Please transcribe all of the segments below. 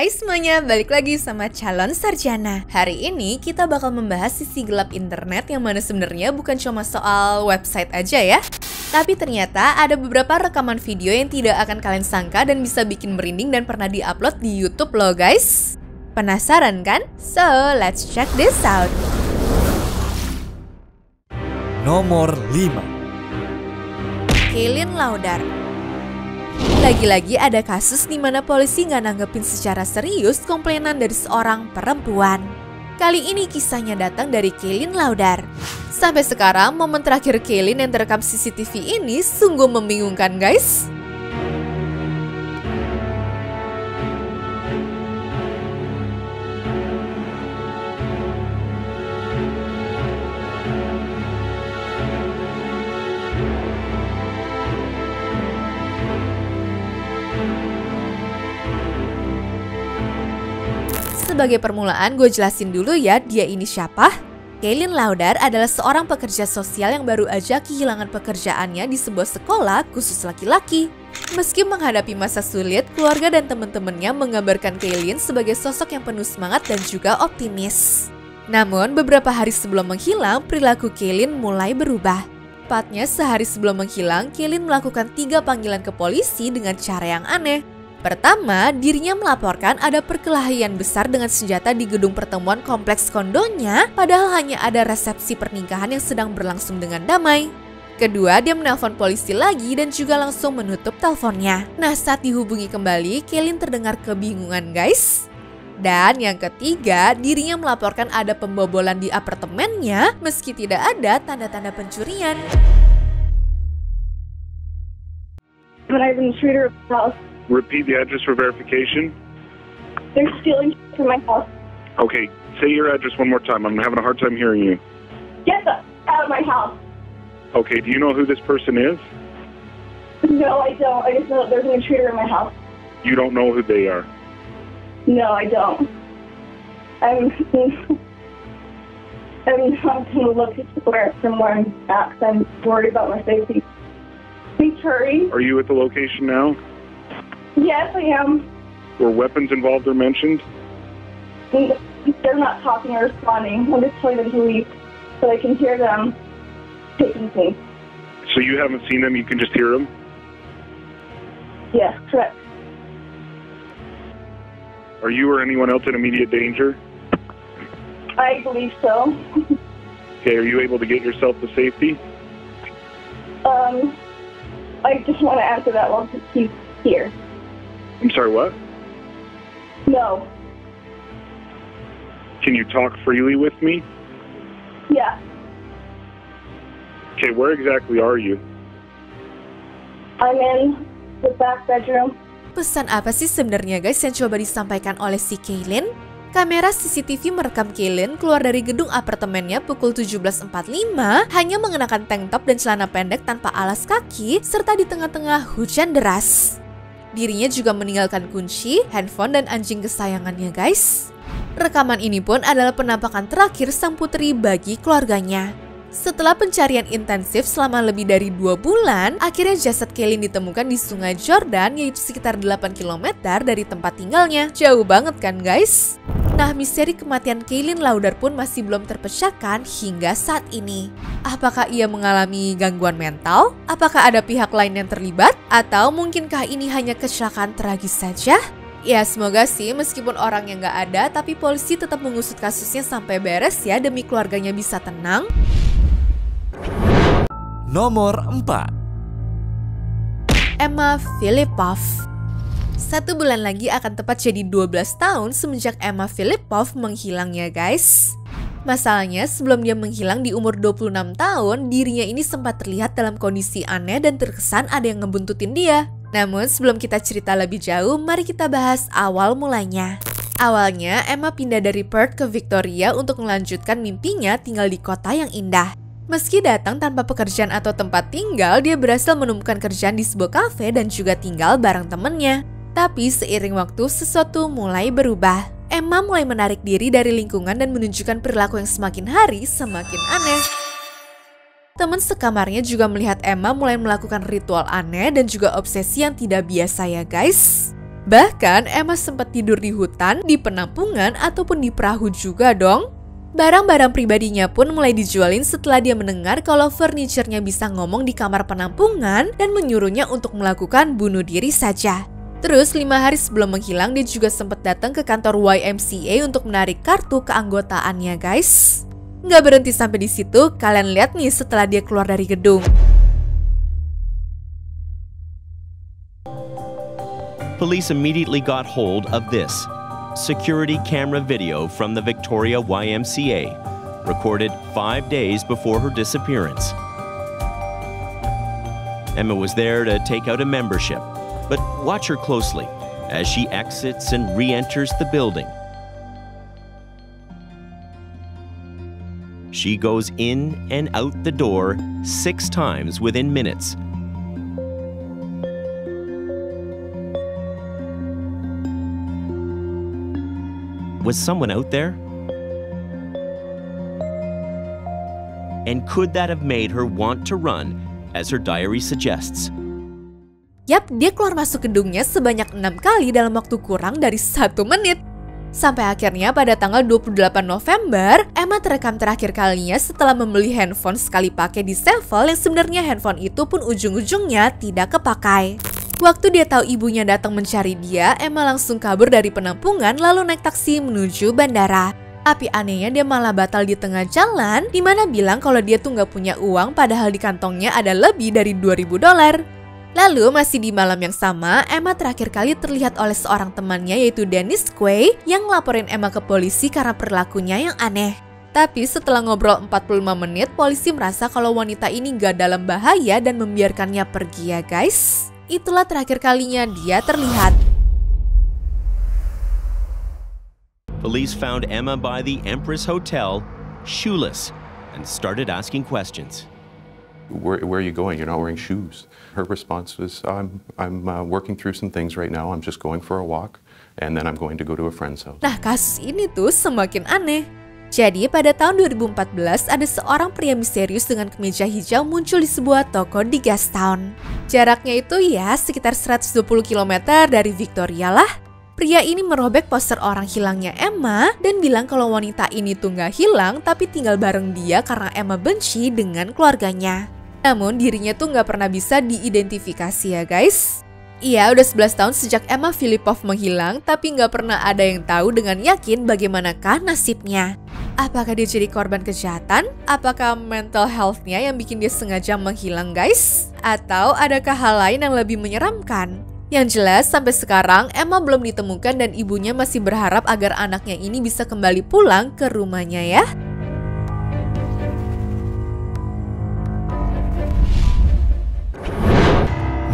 Hai semuanya, balik lagi sama Calon Sarjana. Hari ini kita bakal membahas sisi gelap internet yang mana sebenarnya bukan cuma soal website aja ya. Tapi ternyata ada beberapa rekaman video yang tidak akan kalian sangka dan bisa bikin merinding dan pernah diupload di YouTube loh guys. Penasaran kan? So, let's check this out. Nomor 5. Kaylin Laudar. Lagi-lagi ada kasus di mana polisi nggak nanggepin secara serius komplainan dari seorang perempuan. Kali ini kisahnya datang dari Kaylin Laudar. Sampai sekarang, momen terakhir Kaylin yang terekam CCTV ini sungguh membingungkan guys. Sebagai permulaan, gue jelasin dulu ya dia ini siapa. Kaylin Laudar adalah seorang pekerja sosial yang baru aja kehilangan pekerjaannya di sebuah sekolah khusus laki-laki. Meski menghadapi masa sulit, keluarga dan teman-temannya menggambarkan Kaylin sebagai sosok yang penuh semangat dan juga optimis. Namun, beberapa hari sebelum menghilang, perilaku Kaylin mulai berubah. Tepatnya sehari sebelum menghilang, Kaylin melakukan 3 panggilan ke polisi dengan cara yang aneh. Pertama, dirinya melaporkan ada perkelahian besar dengan senjata di gedung pertemuan kompleks kondonya, padahal hanya ada resepsi pernikahan yang sedang berlangsung dengan damai. Kedua, dia menelpon polisi lagi dan juga langsung menutup teleponnya. Nah, saat dihubungi kembali, Kaylin terdengar kebingungan guys. Dan yang ketiga, dirinya melaporkan ada pembobolan di apartemennya meski tidak ada tanda-tanda pencurian. When I was in the intruder house. Repeat the address for verification. They're stealing from my house. Okay, say your address one more time. I'm having a hard time hearing you. Get the out of my house. Okay, do you know who this person is? No, I don't. I just know that there's an intruder in my house. You don't know who they are. No, I don't. I'm going to look from where I'm at because I'm worried about my safety. Please hurry. Are you at the location now? Yes, I am. Were weapons involved or mentioned? They're not talking or responding. I'm just telling them to leave so I can hear them taking things. So you haven't seen them, you can just hear them? Yes, correct. Are you or anyone else in immediate danger? I believe so. Okay, are you able to get yourself to safety? I just want to answer that while he's here. I'm sorry, what? No. Can you talk freely with me? Yeah. Okay, where exactly are you? I'm in the back bedroom. Pesan apa sih sebenarnya guys yang coba disampaikan oleh si Kaylin? Kamera CCTV merekam Kaylin keluar dari gedung apartemennya pukul 17.45 hanya mengenakan tank top dan celana pendek tanpa alas kaki serta di tengah-tengah hujan deras. Dirinya juga meninggalkan kunci, handphone, dan anjing kesayangannya guys. Rekaman ini pun adalah penampakan terakhir sang putri bagi keluarganya. Setelah pencarian intensif selama lebih dari 2 bulan, akhirnya jasad Kaylin ditemukan di sungai Jordan yaitu sekitar 8 km dari tempat tinggalnya. Jauh banget kan guys? Nah, misteri kematian Kaylin Laudar pun masih belum terpecahkan hingga saat ini. Apakah ia mengalami gangguan mental? Apakah ada pihak lain yang terlibat? Atau mungkinkah ini hanya kecelakaan tragis saja? Ya, semoga sih meskipun orang yang gak ada, tapi polisi tetap mengusut kasusnya sampai beres ya demi keluarganya bisa tenang. Nomor 4. Emma Filipov. 1 bulan lagi akan tepat jadi 12 tahun semenjak Emma Filipov menghilang ya guys. Masalahnya sebelum dia menghilang di umur 26 tahun, dirinya ini sempat terlihat dalam kondisi aneh dan terkesan ada yang ngebuntutin dia. Namun sebelum kita cerita lebih jauh, mari kita bahas awal mulanya. Awalnya Emma pindah dari Perth ke Victoria untuk melanjutkan mimpinya tinggal di kota yang indah. Meski datang tanpa pekerjaan atau tempat tinggal, dia berhasil menemukan kerjaan di sebuah kafe dan juga tinggal bareng temennya. Tapi seiring waktu, sesuatu mulai berubah. Emma mulai menarik diri dari lingkungan dan menunjukkan perilaku yang semakin hari semakin aneh. Teman sekamarnya juga melihat Emma mulai melakukan ritual aneh dan juga obsesi yang tidak biasa ya guys. Bahkan Emma sempat tidur di hutan, di penampungan, ataupun di perahu juga dong. Barang-barang pribadinya pun mulai dijualin setelah dia mendengar kalau furniturnya bisa ngomong di kamar penampungan dan menyuruhnya untuk melakukan bunuh diri saja. Terus 5 hari sebelum menghilang, dia juga sempat datang ke kantor YMCA untuk menarik kartu keanggotaannya guys. Nggak berhenti sampai di situ, kalian lihat nih setelah dia keluar dari gedung. Police immediately got hold of this security camera video from the Victoria YMCA, recorded 5 days before her disappearance. Emma was there to take out a membership, but watch her closely as she exits and re-enters the building. She goes in and out the door 6 times within minutes. Was someone out there? And could that have made her want to run, as her diary suggests? Yap, dia keluar masuk gedungnya sebanyak 6 kali dalam waktu kurang dari 1 menit. Sampai akhirnya pada tanggal 28 November, Emma terekam terakhir kalinya setelah membeli handphone sekali pakai di Sevel yang sebenarnya handphone itu pun ujung-ujungnya tidak kepakai. Waktu dia tahu ibunya datang mencari dia, Emma langsung kabur dari penampungan lalu naik taksi menuju bandara. Tapi anehnya dia malah batal di tengah jalan, dimana bilang kalau dia tuh nggak punya uang padahal di kantongnya ada lebih dari $2.000. Lalu masih di malam yang sama, Emma terakhir kali terlihat oleh seorang temannya yaitu Dennis Quay yang ngelaporin Emma ke polisi karena perilakunya yang aneh. Tapi setelah ngobrol 45 menit, polisi merasa kalau wanita ini nggak dalam bahaya dan membiarkannya pergi ya guys. Itulah terakhir kalinya dia terlihat. Police found Emma by the Empress Hotel, shoeless, and started asking questions. Where are you going? You're not wearing shoes. Her response was, I'm working through some things right now. I'm just going for a walk, and then I'm going to go to a friend's house. Nah, kasus ini tuh semakin aneh. Jadi pada tahun 2014 ada seorang pria misterius dengan kemeja hijau muncul di sebuah toko di Gastown. Jaraknya itu ya sekitar 120 km dari Victoria lah. Pria ini merobek poster orang hilangnya Emma dan bilang kalau wanita ini tuh nggak hilang tapi tinggal bareng dia karena Emma benci dengan keluarganya. Namun dirinya tuh nggak pernah bisa diidentifikasi ya guys. Iya, udah 11 tahun sejak Emma Filipov menghilang, tapi nggak pernah ada yang tahu dengan yakin bagaimanakah nasibnya. Apakah dia jadi korban kejahatan? Apakah mental health-nya yang bikin dia sengaja menghilang guys? Atau adakah hal lain yang lebih menyeramkan? Yang jelas, sampai sekarang Emma belum ditemukan dan ibunya masih berharap agar anaknya ini bisa kembali pulang ke rumahnya ya.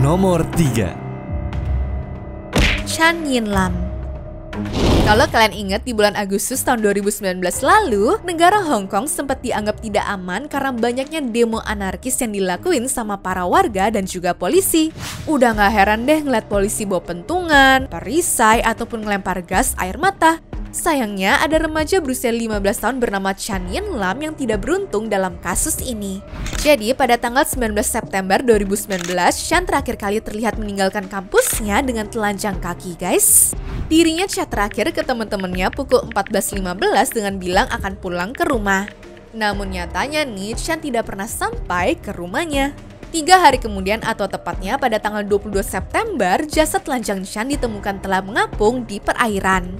Nomor 3. Chan Yin Lam. Kalau kalian ingat di bulan Agustus tahun 2019 lalu, negara Hong Kong sempat dianggap tidak aman karena banyaknya demo anarkis yang dilakuin sama para warga dan juga polisi. Udah gak heran deh ngeliat polisi bawa pentungan, perisai, ataupun ngelempar gas air mata. Sayangnya ada remaja berusia 15 tahun bernama Chan Yin Lam yang tidak beruntung dalam kasus ini. Jadi pada tanggal 19 September 2019, Chan terakhir kali terlihat meninggalkan kampusnya dengan telanjang kaki guys. Dirinya chat terakhir ke teman-temannya pukul 14.15 dengan bilang akan pulang ke rumah. Namun nyatanya nih, Chan tidak pernah sampai ke rumahnya. 3 hari kemudian atau tepatnya pada tanggal 22 September, jasad telanjang Chan ditemukan telah mengapung di perairan.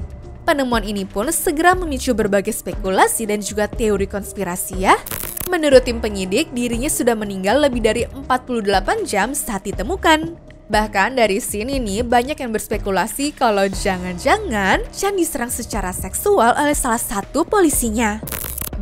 Penemuan ini pun segera memicu berbagai spekulasi dan juga teori konspirasi ya. Menurut tim penyidik, dirinya sudah meninggal lebih dari 48 jam saat ditemukan. Bahkan dari sini nih banyak yang berspekulasi kalau jangan-jangan Chan diserang secara seksual oleh salah satu polisinya.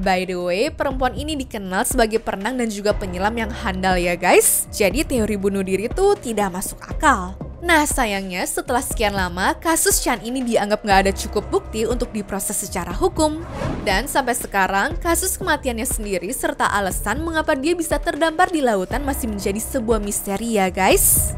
By the way, perempuan ini dikenal sebagai perenang dan juga penyelam yang handal ya guys. Jadi teori bunuh diri itu tidak masuk akal. Nah sayangnya setelah sekian lama, kasus Chan ini dianggap nggak ada cukup bukti untuk diproses secara hukum. Dan sampai sekarang, kasus kematiannya sendiri serta alasan mengapa dia bisa terdampar di lautan masih menjadi sebuah misteri ya guys.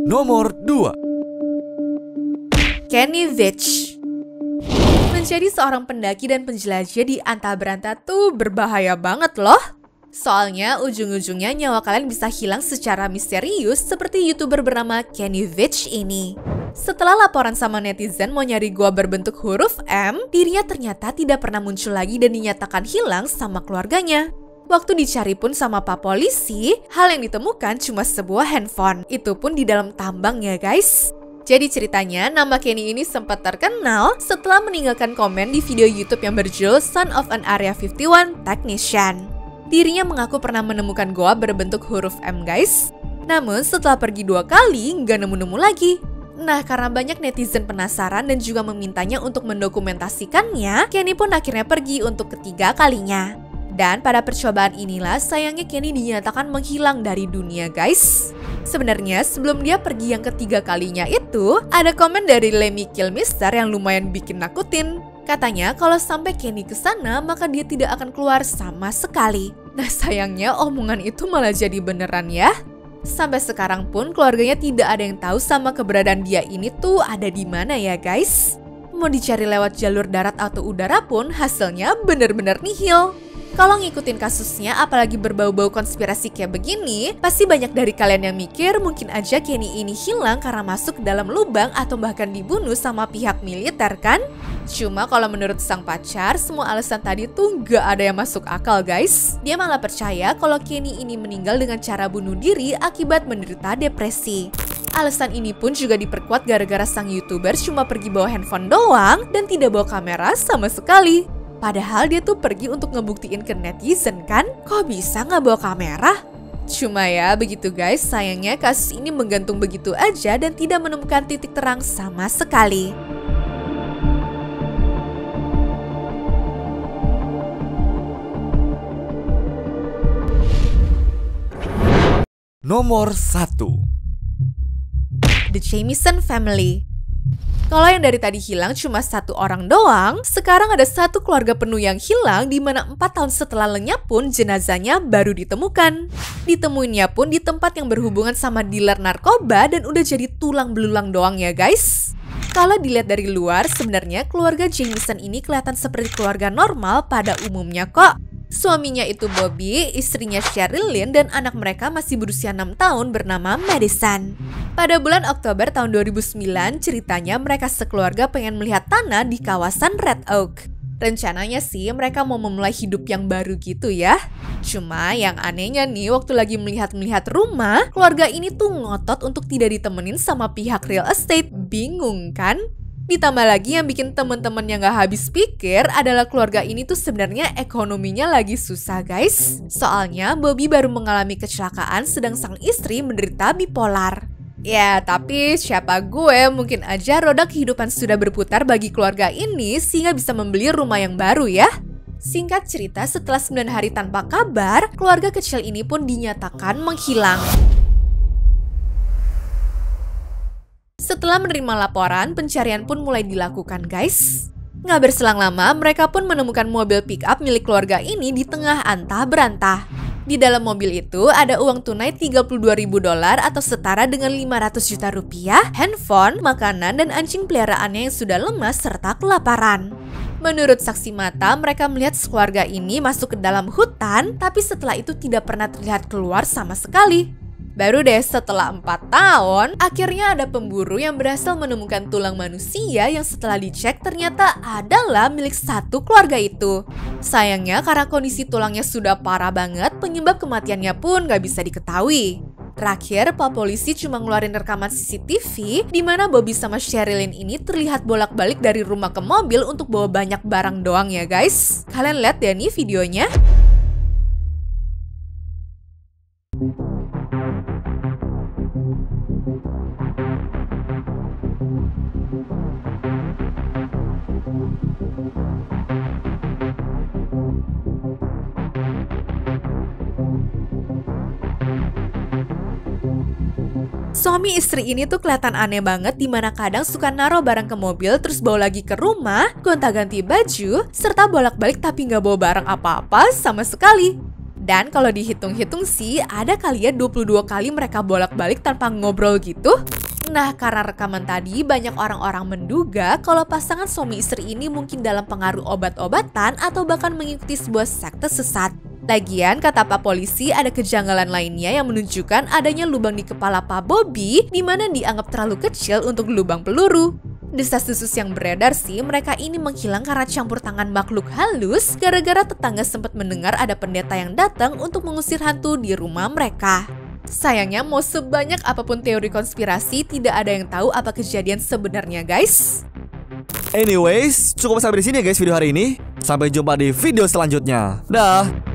Nomor 2. Kenny Veitch. Menjadi seorang pendaki dan penjelajah di antah berantah tuh berbahaya banget loh. Soalnya ujung-ujungnya nyawa kalian bisa hilang secara misterius seperti YouTuber bernama Kenny Vich ini. Setelah laporan sama netizen mau nyari gua berbentuk huruf M, dirinya ternyata tidak pernah muncul lagi dan dinyatakan hilang sama keluarganya. Waktu dicari pun sama pak polisi, hal yang ditemukan cuma sebuah handphone. Itu pun di dalam tambang ya guys. Jadi ceritanya, nama Kenny ini sempat terkenal setelah meninggalkan komen di video YouTube yang berjudul Son of an Area 51 Technician. Dirinya mengaku pernah menemukan goa berbentuk huruf M guys. Namun setelah pergi 2 kali, nggak nemu-nemu lagi. Nah, karena banyak netizen penasaran dan juga memintanya untuk mendokumentasikannya, Kenny pun akhirnya pergi untuk ketiga kalinya. Dan pada percobaan inilah sayangnya Kenny dinyatakan menghilang dari dunia guys. Sebenarnya sebelum dia pergi yang ketiga kalinya itu, ada komen dari Lemmy Kilmister yang lumayan bikin nakutin. Katanya kalau sampai Kenny kesana maka dia tidak akan keluar sama sekali. Nah sayangnya omongan itu malah jadi beneran ya. Sampai sekarang pun keluarganya tidak ada yang tahu sama keberadaan dia ini tuh ada di mana ya guys. Mau dicari lewat jalur darat atau udara pun hasilnya bener-bener nihil. Kalau ngikutin kasusnya, apalagi berbau-bau konspirasi kayak begini, pasti banyak dari kalian yang mikir mungkin aja Kenny ini hilang karena masuk ke dalam lubang atau bahkan dibunuh sama pihak militer kan? Cuma kalau menurut sang pacar, semua alasan tadi tuh gak ada yang masuk akal guys. Dia malah percaya kalau Kenny ini meninggal dengan cara bunuh diri akibat menderita depresi. Alasan ini pun juga diperkuat gara-gara sang YouTuber cuma pergi bawa handphone doang dan tidak bawa kamera sama sekali. Padahal dia tuh pergi untuk ngebuktiin ke netizen kan, kok bisa nggak bawa kamera? Cuma ya begitu guys, sayangnya kasus ini menggantung begitu aja dan tidak menemukan titik terang sama sekali. Nomor 1. The Jamison Family. Kalau yang dari tadi hilang cuma 1 orang doang, sekarang ada 1 keluarga penuh yang hilang di mana 4 tahun setelah lenyap pun jenazahnya baru ditemukan. Ditemuinnya pun di tempat yang berhubungan sama dealer narkoba dan udah jadi tulang belulang doang ya guys. Kalau dilihat dari luar, sebenarnya keluarga Jamison ini kelihatan seperti keluarga normal pada umumnya kok. Suaminya itu Bobby, istrinya Sherilyn, dan anak mereka masih berusia 6 tahun bernama Madison. Pada bulan Oktober tahun 2009, ceritanya mereka sekeluarga pengen melihat tanah di kawasan Red Oak. Rencananya sih mereka mau memulai hidup yang baru gitu ya. Cuma yang anehnya nih, waktu lagi melihat-melihat rumah, keluarga ini tuh ngotot untuk tidak ditemenin sama pihak real estate. Bingung kan? Ditambah lagi yang bikin temen-temen yang gak habis pikir adalah keluarga ini tuh sebenarnya ekonominya lagi susah guys. Soalnya Bobby baru mengalami kecelakaan sedang sang istri menderita bipolar. Ya tapi siapa gue, mungkin aja roda kehidupan sudah berputar bagi keluarga ini sehingga bisa membeli rumah yang baru ya. Singkat cerita, setelah 9 hari tanpa kabar, keluarga kecil ini pun dinyatakan menghilang. Setelah menerima laporan, pencarian pun mulai dilakukan guys. Nggak berselang lama, mereka pun menemukan mobil pick-up milik keluarga ini di tengah antah berantah. Di dalam mobil itu ada uang tunai $32.000 atau setara dengan 500 juta rupiah, handphone, makanan, dan anjing peliharaannya yang sudah lemas serta kelaparan. Menurut saksi mata, mereka melihat keluarga ini masuk ke dalam hutan, tapi setelah itu tidak pernah terlihat keluar sama sekali. Baru deh setelah 4 tahun, akhirnya ada pemburu yang berhasil menemukan tulang manusia yang setelah dicek ternyata adalah milik 1 keluarga itu. Sayangnya karena kondisi tulangnya sudah parah banget, penyebab kematiannya pun gak bisa diketahui. Terakhir, Pak Polisi cuma ngeluarin rekaman CCTV di mana Bobby sama Sherilyn ini terlihat bolak-balik dari rumah ke mobil untuk bawa banyak barang doang ya guys. Kalian lihat deh nih videonya. Suami istri ini tuh kelihatan aneh banget dimana kadang suka naruh barang ke mobil terus bawa lagi ke rumah, gonta-ganti baju, serta bolak-balik tapi nggak bawa barang apa-apa sama sekali. Dan kalau dihitung-hitung sih ada kali ya 22 kali mereka bolak-balik tanpa ngobrol gitu. Nah, karena rekaman tadi, banyak orang-orang menduga kalau pasangan suami istri ini mungkin dalam pengaruh obat-obatan atau bahkan mengikuti sebuah sekte sesat. Lagian, kata Pak Polisi, ada kejanggalan lainnya yang menunjukkan adanya lubang di kepala Pak Bobby, di mana dianggap terlalu kecil untuk lubang peluru. Desas-desus yang beredar sih, mereka ini menghilang karena campur tangan makhluk halus, gara-gara tetangga sempat mendengar ada pendeta yang datang untuk mengusir hantu di rumah mereka. Sayangnya, mau sebanyak apapun teori konspirasi, tidak ada yang tahu apa kejadian sebenarnya, guys. Anyways, cukup sampai di sini ya guys video hari ini. Sampai jumpa di video selanjutnya. Dah.